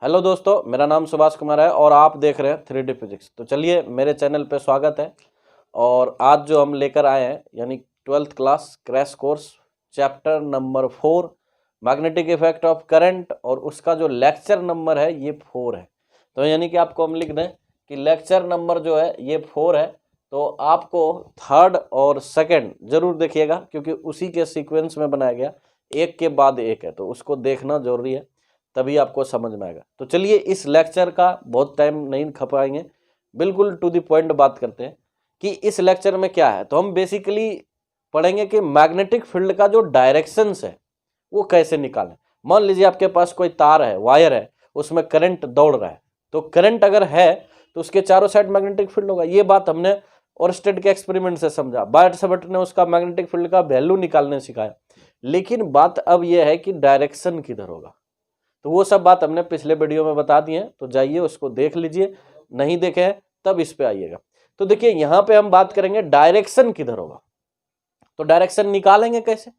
Hello दोस्तों, मेरा नाम सुभाष कुमार है और आप देख रहे हैं 3D फिजिक्स। तो चलिए, मेरे चैनल पे स्वागत है। और आज जो हम लेकर आए हैं यानी 12th class crash course chapter number 4 magnetic effect of current, और उसका जो लेक्चर नंबर है ये 4 है। तो यानी कि आपको हम लिख दें कि लेक्चर नंबर जो है ये 4 है। तो आपको थर्ड और सेकेंड जरूर देखिएगा, क्योंकि उसी के सीक्वेंस में बनाया गया, एक के बाद एक है, तो उसको देखना जरूरी है, तभी आपको समझ में आएगा। तो चलिए, इस लेक्चर का बहुत टाइम नहीं खपाएंगे, बिल्कुल टू द पॉइंट बात करते हैं कि इस लेक्चर में क्या है। तो हम बेसिकली पढ़ेंगे कि मैग्नेटिक फील्ड का जो डायरेक्शंस है वो कैसे निकालें। मान लीजिए आपके पास कोई तार है, वायर है, उसमें करंट दौड़ रहा है। तो करंट अगर है तो उसके चारों साइड मैग्नेटिक फील्ड होगा। ये बात हमने ओरस्टेड के एक्सपेरिमेंट से समझा। बायट ने उसका मैग्नेटिक फील्ड का वैल्यू निकालने सिखाया। लेकिन बात अब यह है कि डायरेक्शन किधर होगा। तो वो सब बात हमने पिछले वीडियो में बता दी है, तो जाइए उसको देख लीजिए। नहीं देखे हैं तब इस पे आइएगा। तो देखिए, यहां पे हम बात करेंगे डायरेक्शन किधर होगा। तो डायरेक्शन निकालेंगे कैसे।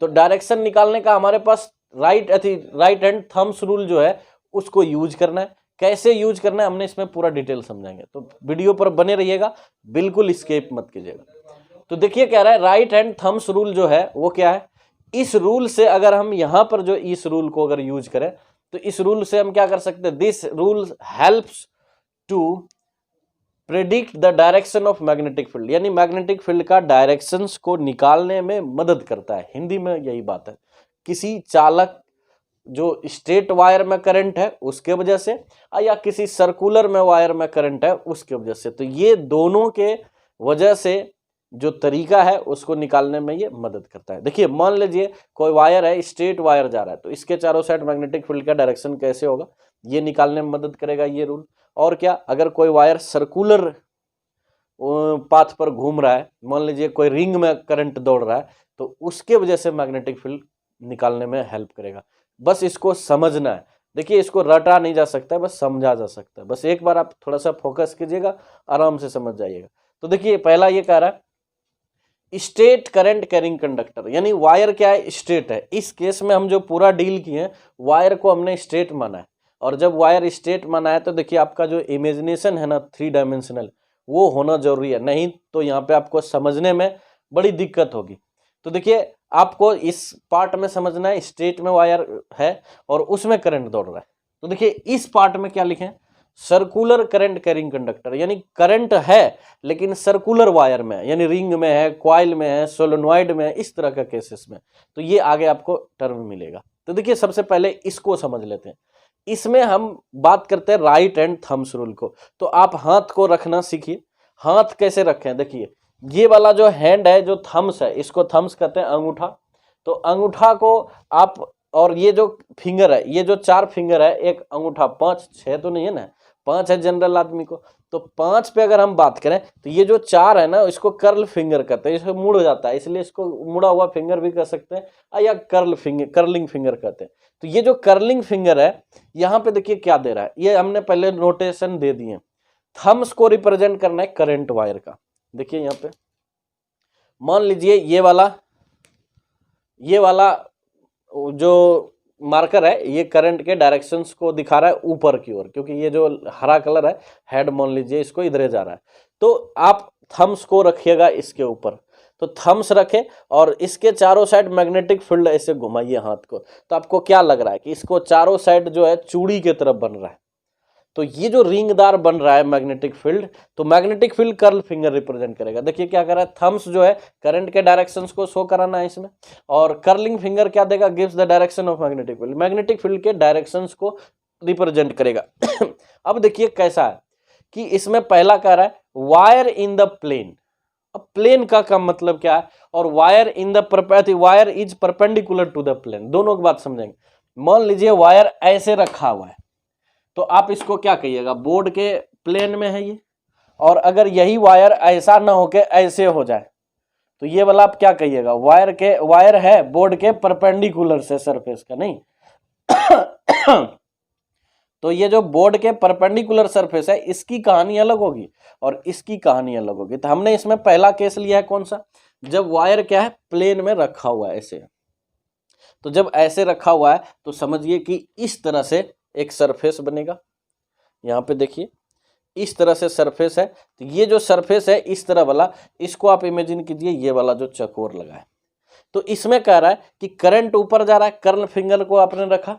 तो डायरेक्शन निकालने का हमारे पास राइट हैंड थंब्स रूल जो है उसको यूज करना है। कैसे यूज करना है हमने इसमें पूरा डिटेल समझाएंगे, तो वीडियो पर बने रहिएगा, बिल्कुल स्किप मत कीजिएगा। तो देखिए, कह रहा है राइट हैंड थंब्स रूल जो है वो क्या है। इस रूल से अगर हम यहां पर जो इस रूल को अगर यूज करें, तो इस रूल से हम क्या कर सकते हैं। This rule helps to predict the direction of magnetic field, यानी मैग्नेटिक फील्ड का डायरेक्शंस को निकालने में मदद करता है। हिंदी में यही बात है। किसी चालक जो स्ट्रेट वायर में करंट है उसके वजह से, या किसी सर्कुलर में वायर में करंट है उसके वजह से, तो ये दोनों के वजह से जो तरीका है उसको निकालने में ये मदद करता है। देखिए, मान लीजिए कोई वायर है, स्ट्रेट वायर जा रहा है, तो इसके चारों साइड मैग्नेटिक फील्ड का डायरेक्शन कैसे होगा ये निकालने में मदद करेगा ये रूल। और क्या, अगर कोई वायर सर्कुलर पाथ पर घूम रहा है, मान लीजिए कोई रिंग में करंट दौड़ रहा है, तो उसके वजह से मैग्नेटिक फील्ड निकालने में हेल्प करेगा। बस इसको समझना है। देखिए, इसको रटा नहीं जा सकता है, बस समझा जा सकता है। बस एक बार आप थोड़ा सा फोकस कीजिएगा, आराम से समझ जाइएगा। तो देखिए, पहला ये कह रहा है स्ट्रेट करंट कैरिंग कंडक्टर, यानी वायर क्या है, स्ट्रेट है। इस केस में हम जो पूरा डील किए हैं, वायर को हमने स्ट्रेट माना है। और जब वायर स्ट्रेट माना है तो देखिए, आपका जो इमेजिनेशन है ना 3 डायमेंशनल, वो होना जरूरी है, नहीं तो यहाँ पे आपको समझने में बड़ी दिक्कत होगी। तो देखिए, आपको इस पार्ट में समझना है, स्ट्रेट में वायर है और उसमें करंट दौड़ रहा है। तो देखिए, इस पार्ट में क्या लिखे, सर्कुलर करंट कैरिंग कंडक्टर, यानी करंट है लेकिन सर्कुलर वायर में, यानी रिंग में है, कॉइल में है, सोलेनॉइड में है, इस तरह का केसेस में। तो ये आगे आपको टर्म मिलेगा। तो देखिए, सबसे पहले इसको समझ लेते हैं। इसमें हम बात करते हैं राइट हैंड थंब्स रूल को। तो आप हाथ को रखना सीखिए। हाथ कैसे रखें, देखिए ये वाला जो हैंड है, जो थंब्स है, इसको थंब्स कहते हैं, अंगूठा। तो अंगूठा को आप, और ये जो फिंगर है, ये जो 4 फिंगर है, एक अंगूठा, 5 6 तो नहीं है ना, 5 है जनरल आदमी को। तो 5 पे अगर हम बात करें तो ये जो 4 है ना, इसको कर्ल फिंगर कहते हैं। इसको मुड़ जाता है, इसलिए इसको मुड़ा हुआ फिंगर भी कह सकते हैं, या कर्लिंग फिंगर कहते हैं। तो ये जो कर्लिंग फिंगर है, यहाँ पे देखिए क्या दे रहा है, ये हमने पहले नोटेशन दे दिए। थंब्स को रिप्रेजेंट करना है करंट वायर का। देखिए यहाँ पे मान लीजिए ये वाला जो मार्कर है, ये करंट के डायरेक्शंस को दिखा रहा है ऊपर की ओर, क्योंकि ये जो हरा कलर है, हेड मान लीजिए इसको इधर जा रहा है। तो आप थंब्स को रखिएगा इसके ऊपर। तो थंब्स रखे और इसके चारों साइड मैग्नेटिक फील्ड ऐसे घुमाइए हाथ को। तो आपको क्या लग रहा है कि इसको चारों साइड जो है चूड़ी की तरफ बन रहा है। तो ये जो रिंगदार बन रहा है मैग्नेटिक फील्ड, तो magnetic field curl finger represent करेगा। देखिए क्या कर रहा है, थंब्स जो है करंट के डायरेक्शंस को शो कराना है इसमें, और कर्लिंग फिंगर क्या देगा, gives the direction of magnetic field, magnetic field के डायरेक्शंस को रिप्रेजेंट करेगा। अब देखिए कैसा है कि इसमें पहला कह रहा है वायर इन द प्लेन। अब प्लेन का मतलब क्या है, और wire in the wire is perpendicular to the plane, दोनों की बात समझेंगे। मान लीजिए वायर ऐसे रखा हुआ है, तो आप इसको क्या कहिएगा, बोर्ड के प्लेन में है ये। और अगर यही वायर ऐसा ना होके ऐसे हो जाए, तो ये वाला आप क्या कहिएगा, वायर है बोर्ड के परपेंडिकुलर से सरफेस का, नहीं। तो ये जो बोर्ड के परपेंडिकुलर सरफेस है, इसकी कहानी अलग होगी और इसकी कहानी अलग होगी। तो हमने इसमें पहला केस लिया है कौन सा, जब वायर क्या है, प्लेन में रखा हुआ है ऐसे। तो जब ऐसे रखा हुआ है तो समझिए कि इस तरह से एक सरफेस बनेगा, यहाँ पे देखिए इस तरह से सरफेस है। तो ये जो सरफेस है इस तरह वाला, इसको आप इमेजिन कीजिए ये वाला जो चकोर लगा है। तो इसमें कह रहा है कि करंट ऊपर जा रहा है, कर्ल फिंगर को आपने रखा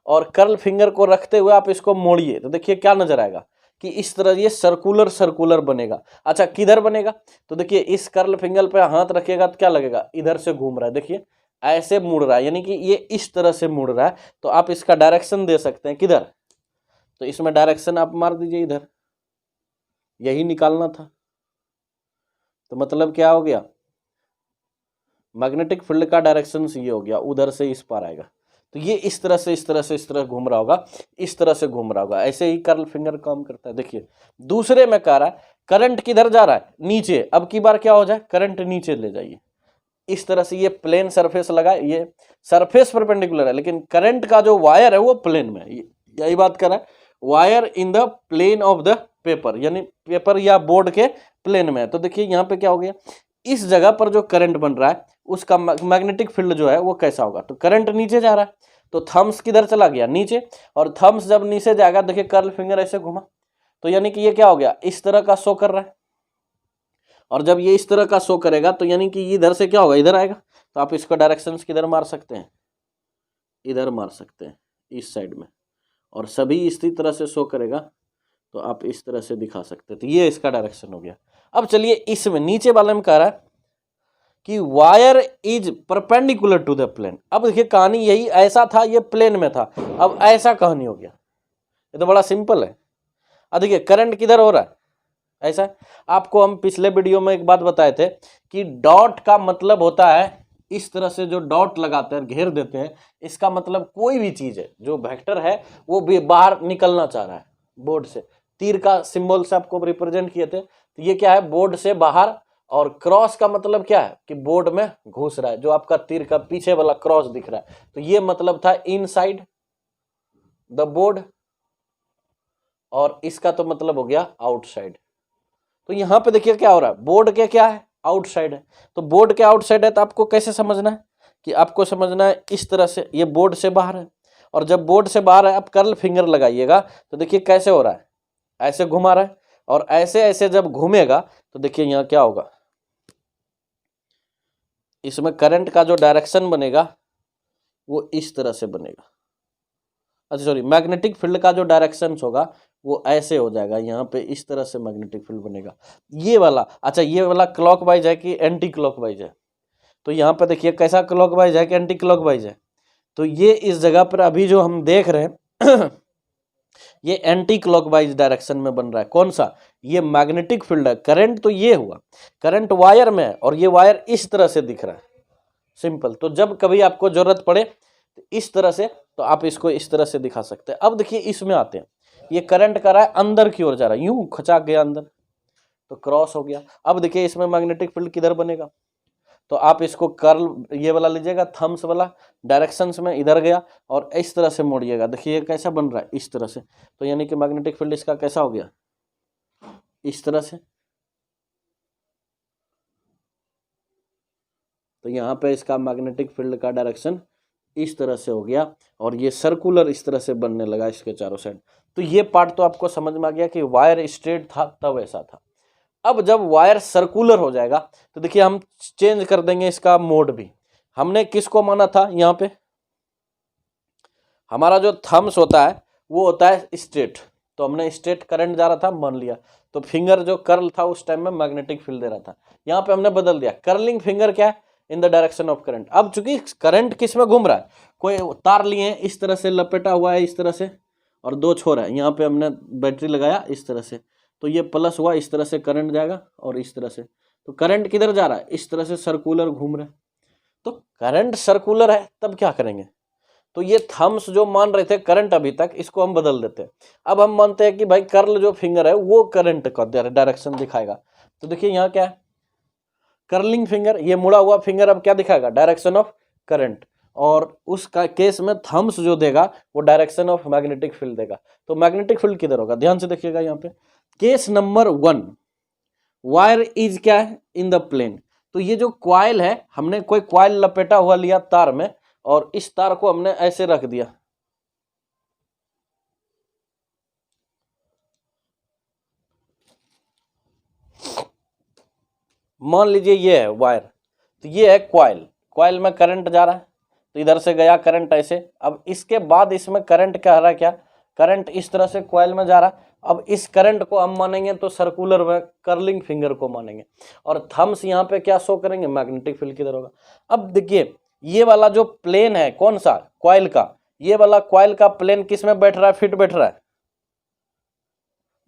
और कर्ल फिंगर को रखते हुए आप इसको मोड़िए तो देखिए क्या नजर आएगा कि इस तरह ये सर्कुलर सर्कुलर बनेगा। अच्छा किधर बनेगा, तो देखिए इस कर्ल फिंगर पे हाथ रखिएगा तो क्या लगेगा, इधर से घूम रहा है, देखिए ऐसे मुड़ रहा है, यानी कि ये इस तरह से मुड़ रहा है। तो आप इसका डायरेक्शन दे सकते हैं किधर, तो इसमें डायरेक्शन आप मार दीजिए इधर, यही निकालना था। तो मतलब क्या हो गया, मैग्नेटिक फील्ड का डायरेक्शन ये हो गया, उधर से इस पार आएगा। तो ये इस तरह से इस तरह से इस तरह घूम रहा होगा, इस तरह से घूम रहा होगा, ऐसे ही कर्ल फिंगर काम करता है। देखिए दूसरे में कह रहा है करंट किधर जा रहा है, नीचे। अब की बार क्या हो जाए, करंट नीचे ले जाइए इस तरह से। ये प्लेन सरफेस लगा, ये सरफेस परपेंडिकुलर है, लेकिन करंट का जो वायर है वो प्लेन में है। यही बात कर रहा है, wire in the plane of the paper, यानी पेपर या बोर्ड के प्लेन में है। तो देखिए यहाँ पे क्या हो गया, इस जगह पर जो करंट बन रहा है उसका मैग्नेटिक फील्ड जो है वो कैसा होगा, तो करंट नीचे जा रहा है, तो थंब्स किधर चला गया, नीचे। और थंब्स जब नीचे जाएगा, देखिए कर्ल फिंगर ऐसे घुमा, तो यानी कि ये क्या हो गया, इस तरह का शो कर रहा है। और जब ये इस तरह का शो करेगा तो यानी कि इधर से क्या होगा, इधर आएगा। तो आप इसका डायरेक्शन किधर मार सकते हैं, इधर मार सकते हैं, इस साइड में। और सभी इसी तरह से शो करेगा तो आप इस तरह से दिखा सकते हैं। तो ये इसका डायरेक्शन हो गया। अब चलिए इसमें नीचे वाले में कह रहा है कि wire is perpendicular to the plane. अब देखिए कहानी यही, ऐसा था ये प्लेन में था, अब ऐसा कहानी हो गया। ये तो बड़ा सिंपल है। अब देखिए करंट किधर हो रहा है, ऐसा। आपको हम पिछले वीडियो में एक बात बताए थे कि डॉट का मतलब होता है, इस तरह से जो डॉट लगाते हैं घेर देते हैं, इसका मतलब कोई भी चीज है जो वेक्टर है वो भी बाहर निकलना चाह रहा है बोर्ड से। तीर का सिंबल से आपको रिप्रेजेंट किए थे, तो ये क्या है, बोर्ड से बाहर। और क्रॉस का मतलब क्या है कि बोर्ड में घुस रहा है, जो आपका तीर का पीछे वाला क्रॉस दिख रहा है, तो ये मतलब था इनसाइड द बोर्ड। और इसका तो मतलब हो गया आउटसाइड। तो यहां पे देखिए क्या हो रहा है, बोर्ड के क्या है, आउटसाइड है। तो बोर्ड के आउटसाइड है तो आपको कैसे समझना है कि आपको समझना है इस तरह से, ये बोर्ड से बाहर है। और जब बोर्ड से बाहर है आप कर्ल फिंगर लगाइएगा तो देखिए कैसे हो रहा है, ऐसे घुमा रहा है। और ऐसे ऐसे जब घूमेगा तो देखिए यहाँ क्या होगा, इसमें करंट का जो डायरेक्शन बनेगा वो इस तरह से बनेगा। अच्छा सॉरी, मैग्नेटिक फील्ड का जो डायरेक्शन होगा वो ऐसे हो जाएगा, यहाँ पे इस तरह से मैग्नेटिक फील्ड बनेगा ये वाला। अच्छा ये वाला क्लॉकवाइज है कि एंटी क्लॉकवाइज है, तो यहाँ पे देखिए कैसा क्लॉकवाइज है कि एंटी क्लॉकवाइज है। तो ये इस जगह पर अभी जो हम देख रहे हैं ये एंटी क्लॉकवाइज डायरेक्शन में बन रहा है। कौन सा, ये मैग्नेटिक फील्ड है। करंट तो ये हुआ, करंट वायर में है और ये वायर इस तरह से दिख रहा है, सिंपल। तो जब कभी आपको जरूरत पड़े तो इस तरह से, तो आप इसको इस तरह से दिखा सकते हैं। अब देखिए इसमें आते हैं, ये करंट कर रहा है अंदर की ओर जा रहा है, यूं खचा गया अंदर तो क्रॉस हो गया। अब देखिए इसमें मैग्नेटिक फील्ड किधर बनेगा, तो आप इसको कर्ल ये वाला लीजिएगा, थम्स वाला डायरेक्शंस में इधर गया और इस तरह से मोड़िएगा। देखिए ये कैसा बन रहा है, इस तरह से। तो यानी कि मैग्नेटिक फील्ड इसका कैसा हो गया, इस तरह से। तो यहाँ पे इसका मैग्नेटिक फील्ड का डायरेक्शन इस तरह से हो गया और ये सर्कुलर इस तरह से बनने लगा इसके चारों साइड। तो ये पार्ट तो आपको समझ में आ गया कि वायर स्ट्रेट था तब ऐसा था। अब जब वायर सर्कुलर हो जाएगा तो देखिए हम चेंज कर देंगे इसका मोड भी। हमने किसको माना था, यहाँ पे हमारा जो थम्स होता है वो होता है स्ट्रेट, तो हमने स्ट्रेट करंट जा रहा था मान लिया। तो फिंगर जो कर्ल था उस टाइम में मैग्नेटिक फील्ड दे रहा था, यहाँ पे हमने बदल दिया, कर्लिंग फिंगर क्या है, in the direction of current. अब चूंकि करंट किस में घूम रहा है, कोई तार लिए इस तरह से लपेटा हुआ है इस तरह से, और दो छोर है, यहाँ पे हमने बैटरी लगाया इस तरह से, तो ये प्लस हुआ, इस तरह से करंट जाएगा और इस तरह से। तो करंट किधर जा रहा है, इस तरह से सर्कुलर घूम रहा है। तो करंट सर्कुलर है तब क्या करेंगे, तो ये थम्स जो मान रहे थे करंट अभी तक, इसको हम बदल देते हैं। अब हम मानते हैं कि भाई कर्ल जो फिंगर है वो करंट का डायरेक्शन दिखाएगा। तो देखिए यहाँ क्या है, कर्लिंग फिंगर, ये मुड़ा हुआ फिंगर अब क्या दिखाएगा, डायरेक्शन ऑफ करंट। और उसका केस में थम्स जो देगा वो डायरेक्शन ऑफ मैग्नेटिक फील्ड देगा। तो मैग्नेटिक फील्ड किधर होगा, ध्यान से देखिएगा यहाँ पे। केस नंबर 1, वायर इज क्या है, इन द प्लेन। तो ये जो क्वाइल है, हमने कोई क्वाइल लपेटा हुआ लिया तार में और इस तार को हमने ऐसे रख दिया, मान लीजिए ये है वायर, तो ये है कॉइल, कॉइल में करंट जा रहा है, तो इधर से गया करंट ऐसे। अब इसके बाद इसमें करंट क्या आ रहा है, क्या करंट इस तरह से कॉइल में जा रहा है। अब इस करंट को हम मानेंगे तो सर्कुलर में कर्लिंग फिंगर को मानेंगे, और थम्स यहाँ पे क्या शो करेंगे, मैग्नेटिक फील्ड किधर होगा। अब देखिए ये वाला जो प्लेन है कौन सा, कॉइल का, ये वाला कॉइल का प्लेन किस में बैठ रहा है, फिट बैठ रहा है।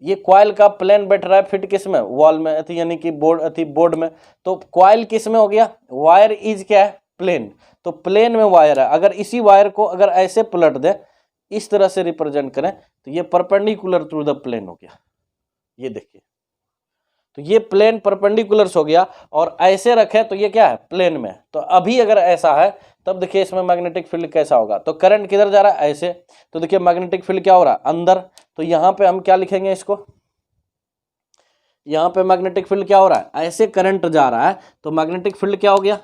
ये कॉइल का प्लेन बैठ रहा है फिट किस में, वॉल में, अथी यानी कि बोर्ड में। तो कॉइल किस में हो गया, वायर इज क्या है, प्लेन। तो प्लेन में वायर है, अगर इसी वायर को अगर ऐसे पलट दे, इस तरह से रिप्रेजेंट करें, तो ये परपेंडिकुलर टू द प्लेन हो गया। ये देखिए, तो ये प्लेन परपेंडिकुलर हो गया, और ऐसे रखे तो ये क्या है, प्लेन में। तो अभी अगर ऐसा है तब देखिए इसमें मैग्नेटिक फील्ड कैसा होगा, तो करंट किधर जा रहा है, ऐसे। तो देखिए मैग्नेटिक फील्ड क्या हो रहा है, अंदर। तो यहां पे हम क्या लिखेंगे इसको, यहां पे मैग्नेटिक फील्ड क्या हो रहा है, ऐसे करंट जा रहा है, तो मैग्नेटिक फील्ड क्या हो गया,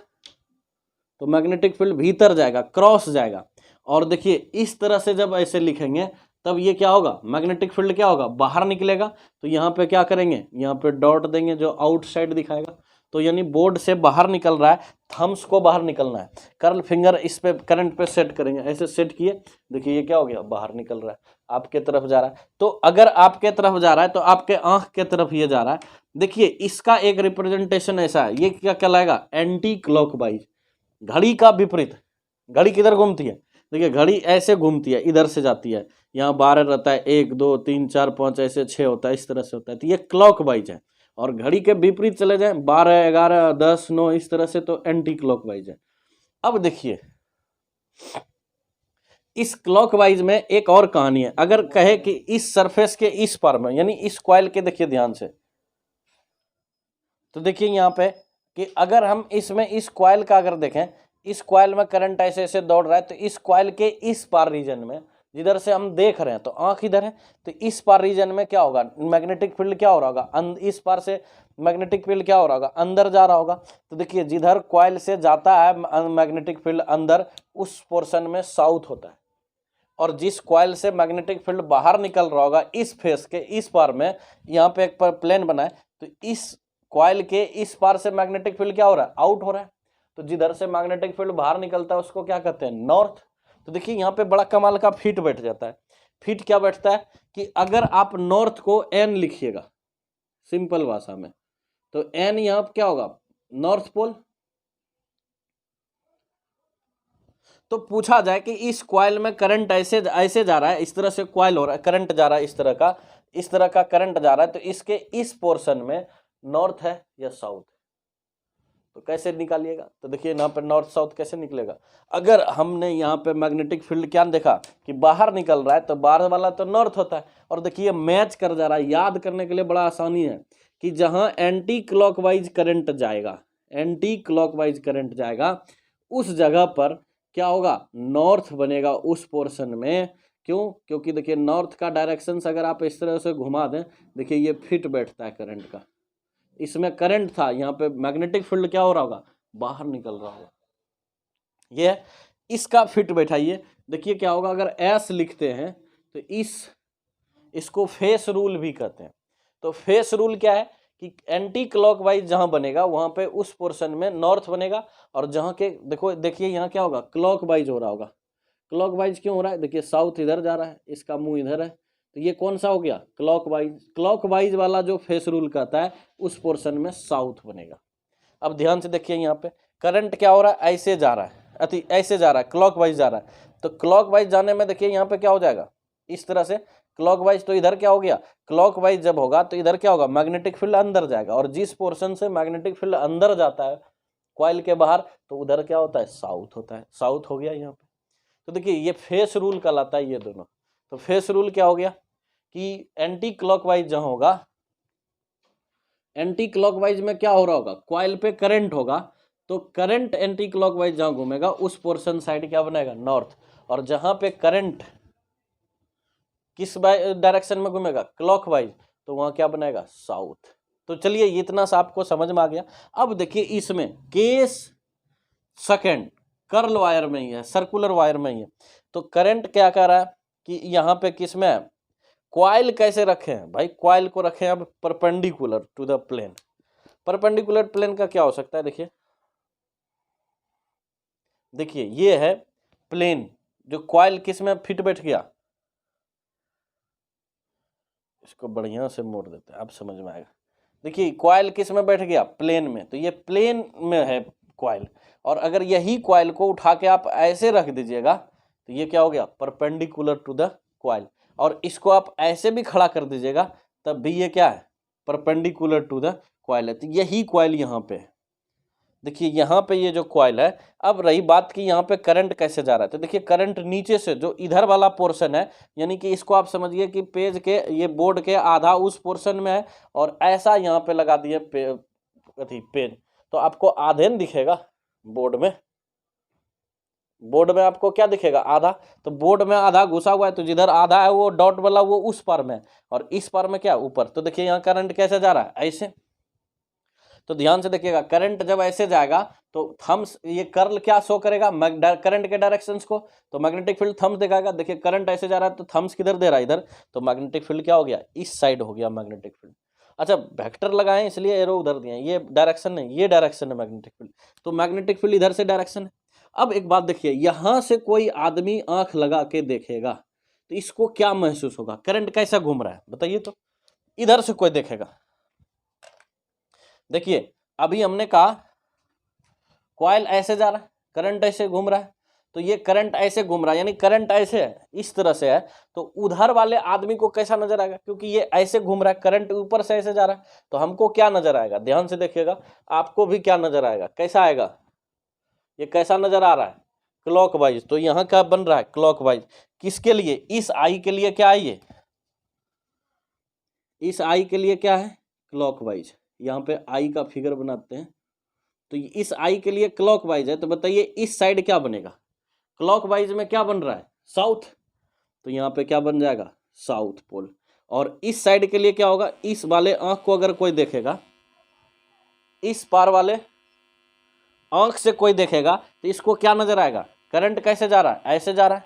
तो मैग्नेटिक फील्ड भीतर जाएगा, क्रॉस जाएगा। और देखिए इस तरह से जब ऐसे लिखेंगे तब ये क्या होगा, मैग्नेटिक फील्ड क्या होगा, बाहर निकलेगा। तो यहाँ पे क्या करेंगे, यहाँ पे डॉट देंगे जो आउटसाइड दिखाएगा। तो यानी बोर्ड से बाहर निकल रहा है, थम्स को बाहर निकलना है, कर्ल फिंगर इस पे करंट पे सेट करेंगे, ऐसे सेट किए, देखिए ये क्या हो गया, बाहर निकल रहा है, आपके तरफ जा रहा है। तो अगर आपके तरफ जा रहा है तो आपके आंख के तरफ ये जा रहा है। देखिए इसका एक रिप्रेजेंटेशन ऐसा है, ये क्या कहलाएगा, एंटी क्लॉकवाइज, घड़ी का विपरीत। घड़ी किधर घूमती है, देखिए घड़ी ऐसे घूमती है, इधर से जाती है, यहाँ 12 रहता है, 1 2 3 4 5 ऐसे 6 होता है, इस तरह से होता है, तो ये क्लॉकवाइज है। और घड़ी के विपरीत चले जाएं, 12 11 10 9 इस तरह से, तो एंटी क्लॉकवाइज है। अब देखिए इस क्लॉकवाइज में एक और कहानी है, अगर कहे कि इस सरफेस के इस पार में, यानी इस कॉइल के, देखिए ध्यान से, तो देखिए यहाँ पे कि अगर हम इसमें इस कॉइल का अगर देखें, इस कॉइल में करंट ऐसे ऐसे दौड़ रहा है, तो इस कॉइल के इस पार रीजन में, जिधर से हम देख रहे हैं, तो आंख इधर है, तो इस पार रीजन में क्या होगा, मैग्नेटिक फील्ड क्या हो रहा होगा, इस पार से मैग्नेटिक फील्ड क्या हो रहा होगा, अंदर जा रहा होगा। तो देखिए जिधर कॉइल से जाता है मैग्नेटिक फील्ड अंदर, उस पोर्शन में साउथ होता है, और जिस कॉइल से मैग्नेटिक फील्ड बाहर निकल रहा होगा इस फेस के इस पार में, यहाँ पे एक प्लेन बना है, तो इस कॉइल के इस पार से मैग्नेटिक फील्ड क्या हो रहा है, आउट हो रहा है। तो जिधर से मैग्नेटिक फील्ड बाहर निकलता है उसको क्या कहते हैं, नॉर्थ। तो देखिए यहाँ पे बड़ा कमाल का फीट बैठ जाता है। फीट क्या बैठता है कि अगर आप नॉर्थ को एन लिखिएगा सिंपल भाषा में, तो एन यहाँ क्या होगा, नॉर्थ पोल। तो पूछा जाए कि इस कॉइल में करंट ऐसे ऐसे जा रहा है, इस तरह से कॉइल हो रहा है, करंट जा रहा है, इस तरह का करंट जा रहा है, तो इसके इस पोर्शन में नॉर्थ है या साउथ, तो कैसे निकालिएगा। तो देखिए यहाँ पे नॉर्थ साउथ कैसे निकलेगा, अगर हमने यहाँ पे मैग्नेटिक फील्ड क्या देखा कि बाहर निकल रहा है, तो बाहर वाला तो नॉर्थ होता है। और देखिए मैच कर जा रहा है, याद करने के लिए बड़ा आसानी है कि जहां एंटी क्लॉकवाइज करंट जाएगा, एंटी क्लॉकवाइज करंट जाएगा, उस जगह पर क्या होगा, नॉर्थ बनेगा उस पोर्शन में। क्यों, क्योंकि देखिए नॉर्थ का डायरेक्शन अगर आप इस तरह से घुमा दें, देखिए ये फिट बैठता है करंट का, इसमें करंट था, यहाँ पे मैग्नेटिक फील्ड क्या हो रहा होगा, बाहर निकल रहा होगा, ये इसका फिट बैठाइए। देखिए क्या होगा, अगर एस लिखते हैं तो इसको फेस रूल भी कहते हैं। तो फेस रूल क्या है कि एंटी क्लॉकवाइज जहां बनेगा वहां पे उस पोर्शन में नॉर्थ बनेगा, और जहां के देखिए यहाँ क्या होगा, क्लॉकवाइज हो रहा होगा। क्लॉकवाइज क्यों हो रहा है, देखिए साउथ इधर जा रहा है, इसका मुंह इधर है, तो ये कौन सा हो गया, क्लॉकवाइज। क्लॉकवाइज वाला जो फेस रूल कहता है उस पोर्शन में साउथ बनेगा। अब ध्यान से देखिए यहाँ पे करंट क्या हो रहा है, ऐसे जा रहा है, ऐसे जा रहा है, क्लॉकवाइज जा रहा है। तो क्लॉकवाइज जाने में देखिए यहाँ पे क्या हो जाएगा, इस तरह से क्लॉकवाइज, तो इधर क्या हो गया, क्लॉकवाइज जब होगा तो इधर क्या होगा, मैग्नेटिक फील्ड अंदर जाएगा, और जिस पोर्शन से मैग्नेटिक फील्ड अंदर जाता है कॉइल के बाहर, तो उधर क्या होता है, साउथ होता है। साउथ हो गया यहाँ पे। तो देखिए ये फेस रूल कहलाता है ये दोनों। तो फेस रूल क्या हो गया कि एंटी क्लॉकवाइज जहां होगा, एंटी क्लॉकवाइज में क्या हो रहा होगा, कॉइल पे करंट होगा, तो करंट एंटी क्लॉकवाइज जहां घूमेगा उस पोर्शन साइड क्या बनेगा, नॉर्थ। और जहां पे करंट किस डायरेक्शन में घूमेगा, क्लॉकवाइज, तो वहां क्या बनेगा, साउथ। तो चलिए इतना सा आपको समझ में आ गया। अब देखिए इसमें केस सेकंड कर्ल वायर में ही है, सर्कुलर वायर में ही है। तो करंट क्या कर रहा है कि यहाँ पे किस में है, कॉइल कैसे रखे हैं भाई, कॉइल को रखे हैं अब perpendicular to the plane. Perpendicular plane का क्या हो सकता है, देखिए देखिए ये है प्लेन, जो कॉइल किस में फिट बैठ गया, इसको बढ़िया से मोड़ देते हैं, अब समझ में आएगा। देखिए कॉइल किस में बैठ गया, प्लेन में, तो ये प्लेन में है कॉइल, और अगर यही कॉइल को उठा के आप ऐसे रख दीजिएगा तो ये क्या हो गया, परपेंडिकुलर टू द कॉइल, और इसको आप ऐसे भी खड़ा कर दीजिएगा तब भी ये क्या है, परपेंडिकुलर टू द कॉइल है। तो यही कॉइल यहाँ पे है, देखिए यहाँ पे ये जो कॉइल है। अब रही बात कि यहाँ पे करंट कैसे जा रहा है, तो देखिए करंट नीचे से जो इधर वाला पोर्शन है, यानी कि इसको आप समझिए कि पेज के ये बोर्ड के आधा उस पोर्शन में है, और ऐसा यहाँ पे लगा दिए पेज, तो आपको आधे न दिखेगा बोर्ड में, बोर्ड में आपको क्या दिखेगा, आधा। तो बोर्ड में आधा घुसा हुआ है, तो जिधर आधा है वो डॉट वाला वो उस पार में है, और इस पार में क्या ऊपर। तो देखिए यहाँ करंट कैसे जा रहा है, ऐसे। तो ध्यान से देखिएगा, करंट जब ऐसे जाएगा तो थंब्स, ये कर्ल क्या शो करेगा, करंट के डायरेक्शंस को, तो मैग्नेटिक फील्ड थंब्स दिखाएगा। देखिए करंट ऐसे जा रहा है तो थंब्स किधर दे रहा है, इधर, तो मैग्नेटिक फील्ड क्या हो गया, इस साइड हो गया मैग्नेटिक फील्ड। अच्छा वेक्टर लगाए इसलिए एरो उधर दिए, ये डायरेक्शन नहीं, ये डायरेक्शन है मैग्नेटिक फील्ड, तो मैग्नेटिक फील्ड इधर से डायरेक्शन है। अब एक बात देखिए, यहां से कोई आदमी आंख लगा के देखेगा तो इसको क्या महसूस होगा, करंट कैसा घूम रहा है बताइए। तो इधर से कोई देखेगा, देखिए अभी हमने कहा कॉइल ऐसे जा रहा है, करंट ऐसे घूम रहा है, तो ये करंट ऐसे घूम रहा है, यानी करंट ऐसे है, इस तरह से है, तो उधर वाले आदमी को कैसा नजर आएगा, क्योंकि ये ऐसे घूम रहा है, करंट ऊपर से ऐसे जा रहा है, तो हमको क्या नजर आएगा, ध्यान से देखिएगा, आपको भी क्या नजर आएगा, कैसा आएगा, ये कैसा नजर आ रहा है, क्लॉकवाइज। तो यहाँ क्या बन रहा है, क्लॉकवाइज। किसके लिए, इस आई के लिए क्या है, ये इस आई के लिए क्या है, क्लॉकवाइज। यहाँ पे आई का फिगर बनाते हैं, तो इस आई के लिए क्लॉकवाइज है, तो बताइए इस साइड क्या बनेगा, क्लॉकवाइज में क्या बन रहा है, साउथ, तो यहाँ पे क्या बन जाएगा, साउथ पोल। और इस साइड के लिए क्या होगा, इस वाले आंख को अगर कोई देखेगा, इस पार वाले आंख से कोई देखेगा तो इसको क्या नजर आएगा, करंट कैसे जा रहा है, ऐसे जा रहा है,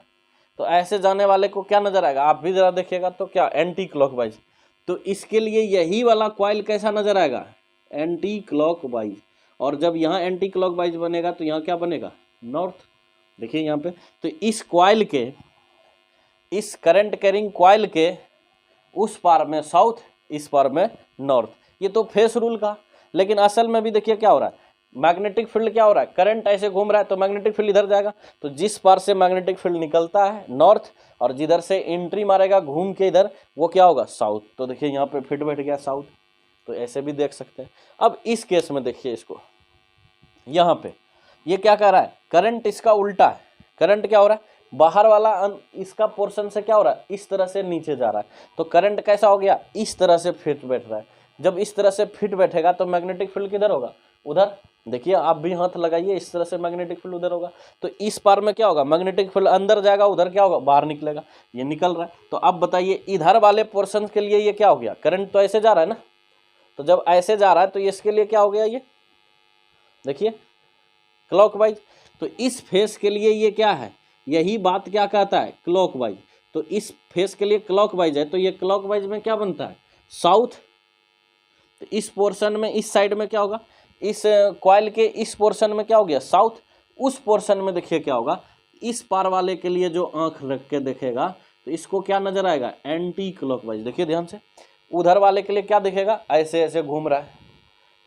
तो ऐसे जाने वाले को क्या नजर आएगा, आप भी जरा देखिएगा, तो क्या, एंटी क्लॉकवाइज। तो इसके लिए यही वाला कॉइल कैसा नजर आएगा, एंटी क्लॉकवाइज। और जब यहाँ एंटी क्लॉकवाइज बनेगा तो यहाँ क्या बनेगा, नॉर्थ। देखिए यहाँ पे, तो इस कॉइल के, इस करंट कैरिंग कॉइल के उस पार में साउथ, इस पार में नॉर्थ। ये तो फेस रूल का, लेकिन असल में भी देखिए क्या हो रहा है, मैग्नेटिक फील्ड क्या हो रहा है, करंट ऐसे घूम रहा है तो मैग्नेटिक फील्ड इधर जाएगा, तो जिस पार से मैग्नेटिक फील्ड निकलता है नॉर्थ, और जिधर से एंट्री मारेगा घूम के इधर, वो क्या होगा, साउथ। तो देखिए यहाँ पे फिट बैठ गया साउथ, तो ऐसे भी देख सकते हैं। अब इस केस में देखिए इसको, यहाँ पे ये क्या कह रहा है, करंट इसका उल्टा है, करंट क्या हो रहा है, बाहर वाला इसका पोर्शन से क्या हो रहा है, इस तरह से नीचे जा रहा है, तो करंट कैसा हो गया, इस तरह से फिट बैठ रहा है। जब इस तरह से फिट बैठेगा तो मैग्नेटिक फील्ड किधर होगा, उधर। देखिए आप भी हाथ लगाइए, इस तरह से मैग्नेटिक फील्ड उधर होगा, तो इस पार में क्या होगा, मैग्नेटिक फील्ड अंदर जाएगा, उधर क्या होगा, बाहर निकलेगा, ये निकल रहा है। तो अब बताइए इधर वाले पोर्शन के लिए ये क्या हो गया, करंट तो ऐसे जा रहा है ना, तो जब ऐसे जा रहा है तो इसके लिए क्या हो गया, ये देखिए क्लॉकवाइज। तो इस फेस के लिए ये क्या है, यही बात क्या कहता है, क्लॉकवाइज। तो इस फेस के लिए क्लॉकवाइज है, तो ये क्लॉकवाइज में क्या बनता है, साउथ। तो इस पोर्शन में, इस साइड में क्या होगा, इस कॉइल के इस पोर्शन में क्या हो गया, साउथ। उस पोर्शन में देखिए क्या होगा, इस पार वाले के लिए जो आंख रख के देखेगा तो इसको क्या नजर आएगा, एंटी क्लॉकवाइज। देखिए ध्यान से, उधर वाले के लिए क्या दिखेगा, ऐसे ऐसे घूम रहा है,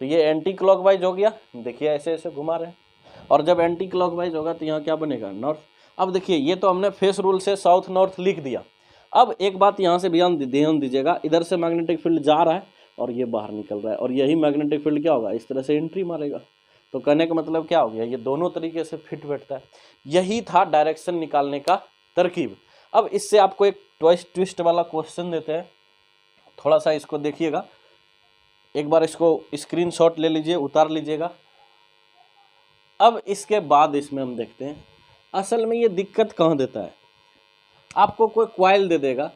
तो ये एंटी क्लॉकवाइज हो गया। देखिए ऐसे ऐसे घुमा रहे हैं, और जब एंटी क्लॉकवाइज होगा तो यहाँ क्या बनेगा, नॉर्थ। अब देखिए ये तो हमने फेस रूल से साउथ नॉर्थ लिख दिया। अब एक बात यहाँ से ध्यान दीजिएगा, इधर से मैग्नेटिक फील्ड जा रहा है और ये बाहर निकल रहा है, और यही मैग्नेटिक फील्ड क्या होगा, इस तरह से एंट्री मारेगा। तो कहने का मतलब क्या हो गया, ये दोनों तरीके से फिट बैठता है। यही था डायरेक्शन निकालने का तरकीब। अब इससे आपको एक ट्विस्ट वाला क्वेश्चन देते हैं, थोड़ा सा इसको देखिएगा, एक बार इसको स्क्रीनशॉट ले लीजिए, उतार लीजिएगा। अब इसके बाद इसमें हम देखते हैं असल में ये दिक्कत कहाँ देता है। आपको कोई कॉइल दे देगा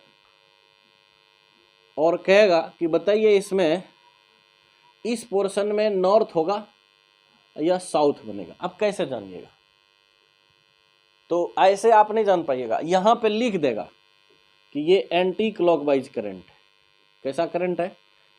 और कहेगा कि बताइए इसमें इस पोर्शन में नॉर्थ होगा या साउथ बनेगा, अब कैसे जानिएगा। तो ऐसे आप नहीं जान पाइएगा, यहाँ पे लिख देगा कि ये एंटी क्लॉकवाइज करंट। कैसा करंट है,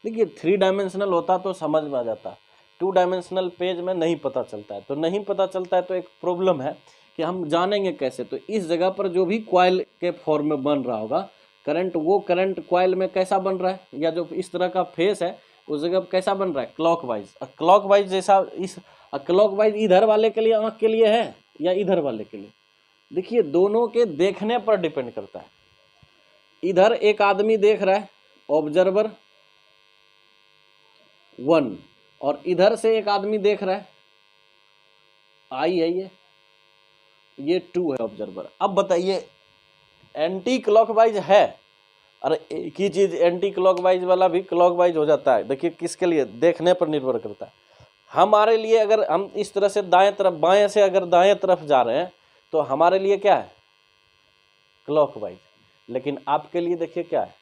देखिए 3 डायमेंशनल होता तो समझ में आ जाता, टू डायमेंशनल पेज में नहीं पता चलता है। तो नहीं पता चलता है तो एक प्रॉब्लम है कि हम जानेंगे कैसे। तो इस जगह पर जो भी कॉइल के फॉर्म में बन रहा होगा करंट, वो करंट कॉइल में कैसा बन रहा है, या जो इस तरह का फेस है उस जगह कैसा बन रहा है, क्लॉकवाइज। क्लॉकवाइज जैसा इस क्लॉकवाइज इधर वाले के लिए, आँख के लिए है या इधर वाले के लिए? देखिए दोनों के देखने पर डिपेंड करता है। इधर एक आदमी देख रहा है, ऑब्जर्वर 1, और इधर से एक आदमी देख रहा है, आई है ये 2 है ऑब्जर्वर। अब बताइए एंटी क्लॉकवाइज है, अरे एक ही चीज एंटी क्लॉकवाइज वाला भी क्लॉकवाइज हो जाता है। देखिए किसके लिए, देखने पर निर्भर करता है। हमारे लिए अगर हम इस तरह से दाएं तरफ, बाएं से अगर दाएं तरफ जा रहे हैं तो हमारे लिए क्या है, क्लॉकवाइज। लेकिन आपके लिए देखिए क्या है,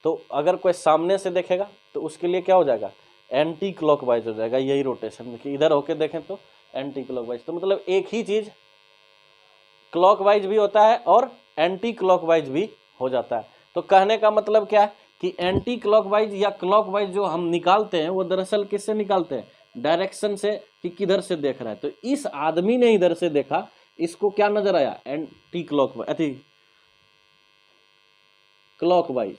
तो अगर कोई सामने से देखेगा तो उसके लिए क्या हो जाएगा, एंटी क्लॉकवाइज हो जाएगा। यही रोटेशन, देखिए इधर होके देखें तो एंटी क्लॉकवाइज। तो मतलब एक ही चीज क्लॉकवाइज भी होता है और एंटी क्लॉकवाइज भी हो जाता है। तो कहने का मतलब क्या है कि एंटी क्लॉकवाइज या क्लॉकवाइज जो हम निकालते हैं वो दरअसल किससे निकालते हैं, डायरेक्शन से, कि किधर से देख रहा है। तो इस आदमी ने इधर से देखा, इसको क्या नजर आया, एंटी क्लॉकवाइज, क्लॉकवाइज,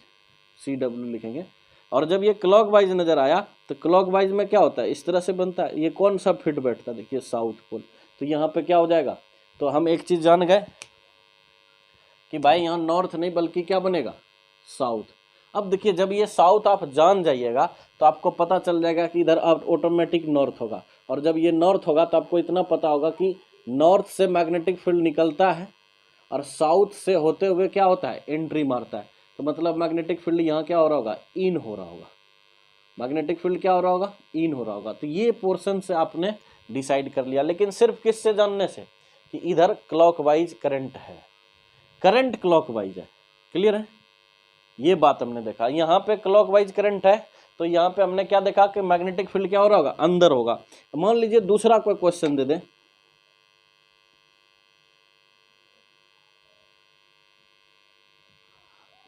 CW लिखेंगे। और जब ये क्लॉकवाइज नजर आया तो क्लॉकवाइज में क्या होता है, इस तरह से बनता है। ये कौन सा फिट बैठता है, देखिए साउथ पोल। तो यहाँ पे क्या हो जाएगा, तो हम एक चीज जान गए कि भाई यहाँ नॉर्थ नहीं बल्कि क्या बनेगा, साउथ। अब देखिए जब ये साउथ आप जान जाइएगा तो आपको पता चल जाएगा कि इधर अब ऑटोमेटिक नॉर्थ होगा। और जब ये नॉर्थ होगा तो आपको इतना पता होगा कि नॉर्थ से मैग्नेटिक फील्ड निकलता है और साउथ से होते हुए क्या होता है, एंट्री मारता है। तो मतलब मैग्नेटिक फील्ड यहाँ क्या हो रहा होगा, इन हो रहा होगा। मैग्नेटिक फील्ड क्या हो रहा होगा, इन हो रहा होगा। तो ये पोर्शन से आपने डिसाइड कर लिया, लेकिन सिर्फ किससे जानने से, कि इधर क्लॉकवाइज करंट है, करंट क्लॉकवाइज है। क्लियर है, ये बात हमने देखा। यहाँ पे क्लॉकवाइज करंट है तो यहाँ पे हमने क्या देखा कि मैग्नेटिक फील्ड क्या हो रहा होगा, अंदर होगा। मान लीजिए दूसरा कोई क्वेश्चन दे दें,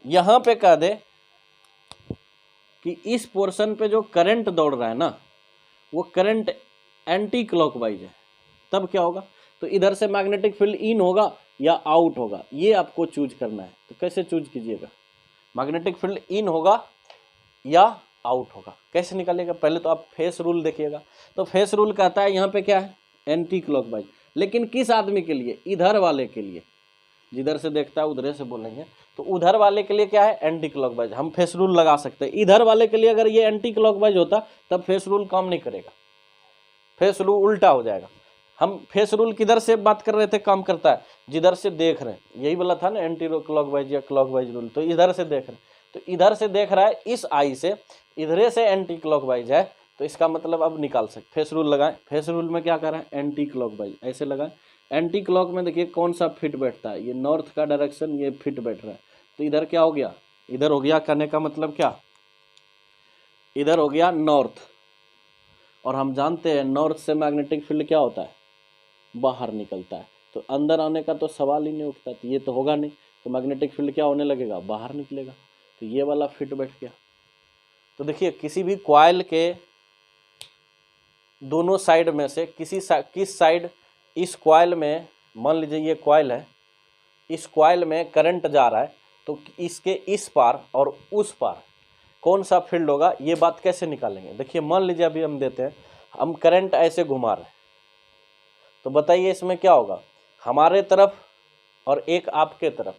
यहां पे कह दे कि इस पोर्शन पे जो करंट दौड़ रहा है ना, वो करंट एंटी क्लॉकवाइज है, तब क्या होगा, तो इधर से मैग्नेटिक फील्ड इन होगा या आउट होगा, ये आपको चूज करना है। तो कैसे चूज कीजिएगा, मैग्नेटिक फील्ड इन होगा या आउट होगा, कैसे निकालिएगा, पहले तो आप फेस रूल देखिएगा। तो फेस रूल कहता है यहाँ पे क्या है, एंटी क्लॉकवाइज। लेकिन किस आदमी के लिए, इधर वाले के लिए, जिधर से देखता है उधर से बोलेंगे। तो उधर वाले के लिए क्या है, एंटी क्लॉकवाइज। हम फेस रूल लगा सकते हैं। इधर वाले के लिए अगर ये एंटी क्लॉकवाइज होता तब फेस रूल काम नहीं करेगा, फेस रूल उल्टा हो जाएगा। हम फेस रूल किधर से बात कर रहे थे, काम करता है जिधर से देख रहे हैं, यही बोला था ना एंटी क्लॉकवाइज या क्लॉकवाइज रूल। तो इधर से देख रहे हैं, तो इधर से देख रहा है इस आई से, इधरे से एंटी क्लॉकवाइज है, तो इसका मतलब अब निकाल सकते। फेस रूल लगाएं, फेस रूल में क्या कर रहे हैं, एंटी क्लॉकवाइज, ऐसे लगाएं। एंटी क्लॉक में देखिए कौन सा फिट बैठता है, ये नॉर्थ का डायरेक्शन, ये फिट बैठ रहा है। तो इधर क्या हो गया, इधर हो गया, कहने का मतलब क्या, इधर हो गया नॉर्थ। और हम जानते हैं नॉर्थ से मैग्नेटिक फील्ड क्या होता है, बाहर निकलता है। तो अंदर आने का तो सवाल ही नहीं उठता, तो ये तो होगा नहीं। तो मैग्नेटिक फील्ड क्या होने लगेगा, बाहर निकलेगा। तो ये वाला फिट बैठ गया। तो देखिए किसी भी कॉइल के दोनों साइड में से किस साइड, इस कॉइल में, मान लीजिए ये कॉइल है, इस कॉइल में करंट जा रहा है, तो इसके इस पार और उस पार कौन सा फील्ड होगा, ये बात कैसे निकालेंगे। देखिए मान लीजिए अभी हम देते हैं, हम करंट ऐसे घुमा रहे हैं, तो बताइए इसमें क्या होगा, हमारे तरफ और एक आपके तरफ।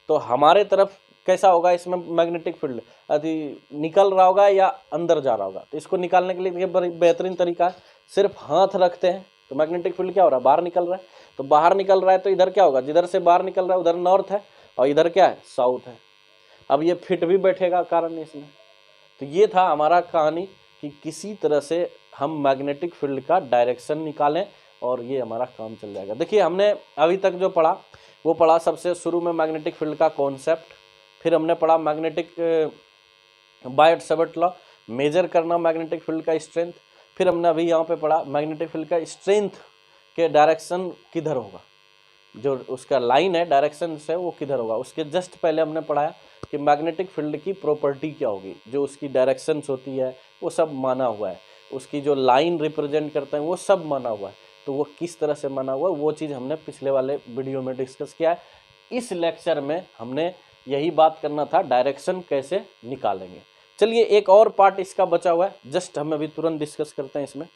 तो हमारे तरफ कैसा होगा, इसमें मैग्नेटिक फील्ड अभी निकल रहा होगा या अंदर जा रहा होगा। तो इसको निकालने के लिए बेहतरीन तरीका है, सिर्फ हाथ रखते हैं तो मैग्नेटिक फील्ड क्या हो रहा है, बाहर निकल रहा है। तो बाहर निकल रहा है तो इधर क्या होगा, जिधर से बाहर निकल रहा है उधर नॉर्थ है और इधर क्या है, साउथ है। अब ये फिट भी बैठेगा कारण इसमें। तो ये था हमारा कहानी कि किसी तरह से हम मैग्नेटिक फील्ड का डायरेक्शन निकालें और ये हमारा काम चल जाएगा। देखिए हमने अभी तक जो पढ़ा वो पढ़ा सबसे शुरू में मैग्नेटिक फील्ड का कॉन्सेप्ट, फिर हमने पढ़ा मैग्नेटिक बायट-सैवर्ट लॉ, मेजर करना मैग्नेटिक फील्ड का स्ट्रेंथ, फिर हमने अभी यहाँ पे पढ़ा मैग्नेटिक फील्ड का स्ट्रेंथ के डायरेक्शन किधर होगा, जो उसका लाइन है डायरेक्शन से वो किधर होगा। उसके जस्ट पहले हमने पढ़ाया कि मैग्नेटिक फील्ड की प्रॉपर्टी क्या होगी, जो उसकी डायरेक्शंस होती है वो सब माना हुआ है। उसकी जो लाइन रिप्रेजेंट करते हैं वो सब माना हुआ है। तो वो किस तरह से माना हुआ है वो चीज़ हमने पिछले वाले वीडियो में डिस्कस किया है। इस लेक्चर में हमने यही बात करना था, डायरेक्शन कैसे निकालेंगे। चलिए एक और पार्ट इसका बचा हुआ है, जस्ट हम अभी तुरंत डिस्कस करते हैं इसमें।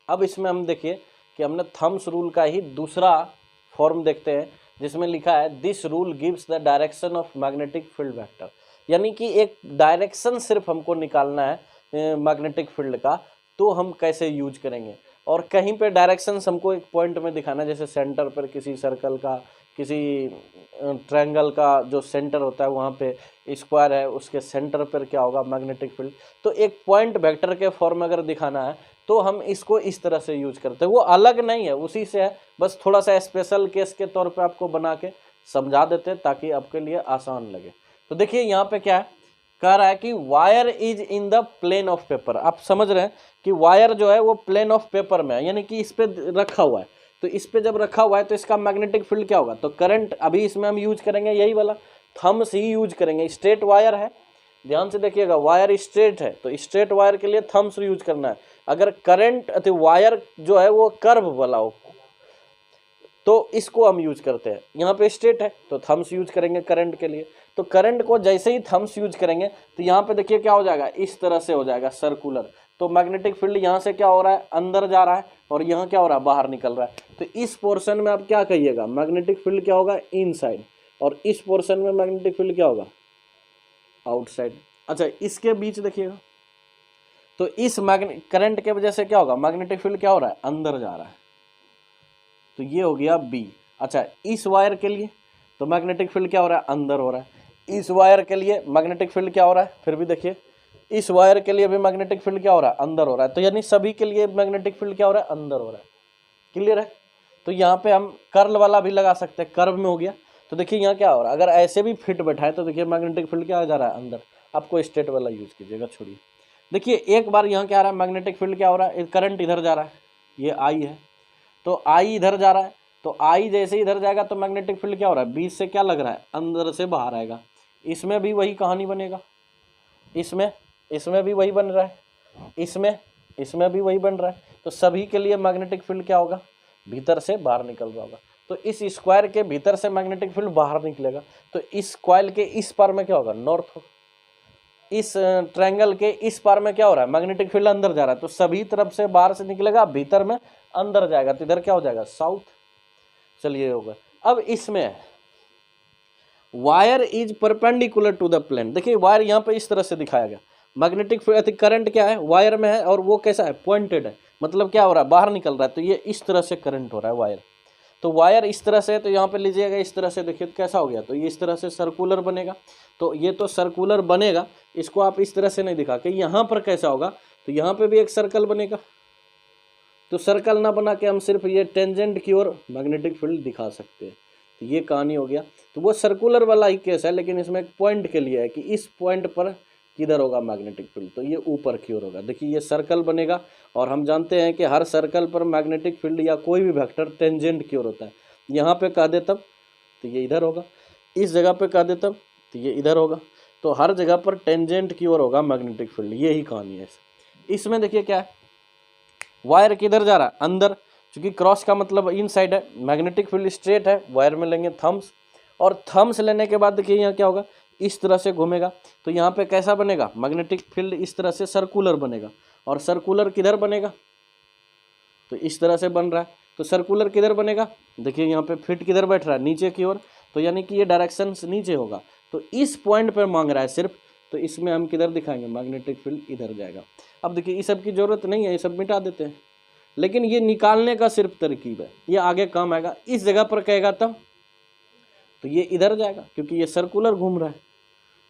अब इसमें हम देखिए कि हमने थम्स रूल का ही दूसरा फॉर्म देखते हैं, जिसमें लिखा है this rule gives the direction of magnetic field vector. यानी कि एक डायरेक्शन सिर्फ हमको निकालना है मैग्नेटिक फील्ड का, तो हम कैसे यूज करेंगे। और कहीं पे डायरेक्शन हमको एक पॉइंट में दिखाना है, जैसे सेंटर पर किसी सर्कल का, किसी ट्रायंगल का जो सेंटर होता है वहाँ पे स्क्वायर है, उसके सेंटर पर क्या होगा मैग्नेटिक फील्ड। तो एक पॉइंट वेक्टर के फॉर्म अगर दिखाना है तो हम इसको इस तरह से यूज करते हैं। वो अलग नहीं है, उसी से है, बस थोड़ा सा स्पेशल केस के तौर पे आपको बना के समझा देते हैं ताकि आपके लिए आसान लगे। तो देखिए यहाँ पे क्या है, कह रहा है कि wire is in the plane of paper. आप समझ रहे हैं कि वायर जो है वो प्लेन ऑफ पेपर में है, यानी कि इस पे रखा हुआ है। तो इस पे जब रखा हुआ है तो इसका मैग्नेटिक फील्ड क्या होगा, तो करंट अभी इसमें हम यूज करेंगे यही वाला थम्स ही यूज करेंगे। स्ट्रेट वायर है, ध्यान से देखिएगा, वायर स्ट्रेट है तो स्ट्रेट वायर के लिए थम्स यूज करना है। अगर करंट तो वायर जो है वो कर्व वाला हो तो इसको हम यूज करते हैं। यहाँ पे स्ट्रेट है तो थम्स यूज करेंगे करंट के लिए। तो करंट को जैसे ही थम्स यूज करेंगे तो यहाँ पे देखिए क्या हो जाएगा, इस तरह से हो जाएगा सर्कुलर। तो मैग्नेटिक फील्ड यहाँ से क्या हो रहा है, अंदर जा रहा है, और यहाँ क्या हो रहा है, बाहर निकल रहा है। तो इस पोर्शन में आप क्या कहिएगा, मैग्नेटिक फील्ड क्या होगा, इनसाइड, और इस पोर्शन में मैग्नेटिक फील्ड क्या होगा, आउटसाइड। अच्छा इसके बीच देखिएगा, तो इस करंट के वजह से क्या होगा, मैग्नेटिक फील्ड क्या हो रहा है, अंदर जा रहा है। तो ये हो गया बी। अच्छा इस वायर के लिए तो मैग्नेटिक फील्ड क्या हो रहा है, अंदर हो रहा है। इस वायर के लिए मैग्नेटिक फील्ड क्या हो रहा है, फिर भी देखिए इस वायर के लिए भी मैग्नेटिक फील्ड क्या हो रहा है, अंदर हो रहा है। तो यानी सभी के लिए मैग्नेटिक फील्ड क्या हो रहा है, अंदर हो रहा है। क्लियर है। तो यहाँ पे हम कर्ल वाला भी लगा सकते हैं, कर्व में हो गया। तो देखिए यहाँ क्या हो रहा है, अगर ऐसे भी फिट बैठाए तो देखिए मैग्नेटिक फील्ड क्या जा रहा है, अंदर। आपको स्ट्रेट वाला यूज कीजिएगा, छोड़िए। देखिए एक बार यहाँ क्या आ रहा है, मैग्नेटिक फील्ड क्या हो रहा है, करंट इधर जा रहा है, ये आई है, तो आई इधर जा रहा है। तो आई जैसे इधर जाएगा तो मैग्नेटिक फील्ड क्या हो रहा है, बीच से क्या लग रहा है, अंदर से बाहर आएगा। इसमें भी वही कहानी बनेगा, इसमें भी वही बन रहा है, इसमें भी वही बन रहा है। तो सभी के लिए मैग्नेटिक फील्ड क्या होगा, भीतर से बाहर निकल रहा होगा। तो इस स्क्वायर के भीतर से मैग्नेटिक फील्ड बाहर निकलेगा। तो इस कॉइल के इस पार में क्या होगा, नॉर्थ हो। इस ट्रायंगल के इस पार में क्या हो रहा है, मैग्नेटिक फील्ड अंदर जा रहा है। तो सभी तरफ से बाहर से निकलेगा, भीतर में अंदर जाएगा, तो इधर क्या हो जाएगा, साउथ। चलिए होगा। अब इसमें wire is perpendicular to the plane. देखिए वायर यहाँ पे इस तरह से दिखाया गया, मैग्नेटिक करंट क्या है, वायर में है, और वो कैसा है, पॉइंटेड है, मतलब क्या हो रहा है, बाहर निकल रहा है। तो ये इस तरह से करंट हो रहा है वायर। तो वायर इस तरह से, तो यहाँ पे लीजिएगा इस तरह से, देखिए कैसा हो गया, तो ये इस तरह से सर्कुलर बनेगा। तो ये तो सर्कुलर बनेगा, इसको आप इस तरह से नहीं दिखा के, यहाँ पर कैसा होगा, तो यहाँ पे भी एक सर्कल बनेगा। तो सर्कल ना बना के हम सिर्फ ये टेंजेंट की ओर मैग्नेटिक फील्ड दिखा सकते हैं। तो ये कहानी हो गया। तो वो सर्कुलर वाला ही केस है, लेकिन इसमें एक पॉइंट के लिए है कि इस पॉइंट पर किधर होगा मैग्नेटिक फील्ड, तो ये ऊपर की ओर होगा। देखिए ये सर्कल बनेगा, और हम जानते हैं कि हर सर्कल पर मैग्नेटिक फील्ड या कोई भी वेक्टर टेंजेंट की ओर होता है। यहाँ पे कह दे तब तो ये इधर होगा, इस जगह पे कह दे तब तो ये इधर होगा। तो हर जगह पर टेंजेंट की ओर होगा मैग्नेटिक फील्ड, यही कहानी है। इसमें देखिए क्या है, वायर किधर जा रहा है, अंदर, क्योंकि क्रॉस का मतलब इनसाइड है। मैग्नेटिक फील्ड स्ट्रेट है, वायर में लेंगे थम्स, और थम्स लेने के बाद देखिए यहाँ क्या होगा, इस तरह से घूमेगा। तो यहाँ पे कैसा बनेगा, मैग्नेटिक फील्ड इस तरह से सर्कुलर बनेगा। और सर्कुलर किधर बनेगा, तो इस तरह से बन रहा है। तो सर्कुलर किधर बनेगा, देखिए यहाँ पे फिट किधर बैठ रहा है, नीचे की ओर। तो यानी कि ये डायरेक्शन नीचे होगा। तो इस पॉइंट पर मांग रहा है सिर्फ, तो इसमें हम किधर दिखाएंगे, मैग्नेटिक फील्ड इधर जाएगा। अब देखिए ये सब की जरूरत नहीं है, ये सब मिटा देते हैं, लेकिन ये निकालने का सिर्फ तरकीब है, ये आगे काम आएगा। इस जगह पर कहेगा तब तो ये इधर जाएगा, क्योंकि ये सर्कुलर घूम रहा है।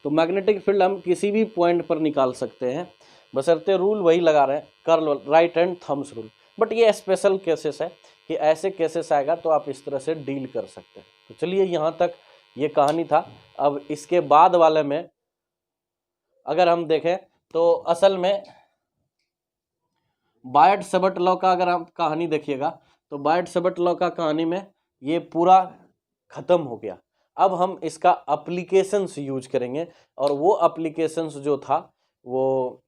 तो मैग्नेटिक फील्ड हम किसी भी पॉइंट पर निकाल सकते हैं, बशर्ते रूल वही लगा रहे हैं, curl, right hand thumbs rule. But ये स्पेशल केसेस है कि ऐसे केसेस आएगा तो आप इस तरह से डील कर सकते हैं। तो चलिए यहाँ तक ये कहानी था। अब इसके बाद वाले में अगर हम देखें तो असल में बायट-सैबर्ट लॉ का अगर आप कहानी देखिएगा तो बायट-सैबर्ट लॉ का कहानी में ये पूरा खत्म हो गया। अब हम इसका एप्लीकेशंस यूज करेंगे, और वो एप्लीकेशंस जो था वो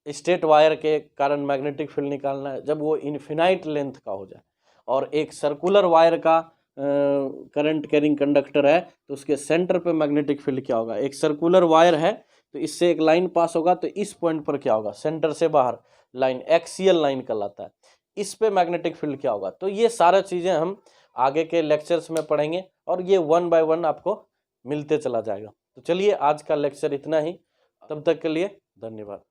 स्ट्रेट वायर के कारण मैग्नेटिक फील्ड निकालना है जब वो इन्फिनाइट लेंथ का हो जाए। और एक सर्कुलर वायर का करंट कैरिंग कंडक्टर है तो उसके सेंटर पे मैग्नेटिक फील्ड क्या होगा, एक सर्कुलर वायर है तो इससे एक लाइन पास होगा तो इस पॉइंट पर क्या होगा, सेंटर से बाहर लाइन एक्सियल लाइन कहलाता है, इस पे मैग्नेटिक फील्ड क्या होगा। तो ये सारा चीजें हम आगे के लेक्चर्स में पढ़ेंगे और ये 1 बाय 1 आपको मिलते चला जाएगा। तो चलिए आज का लेक्चर इतना ही, तब तक के लिए धन्यवाद।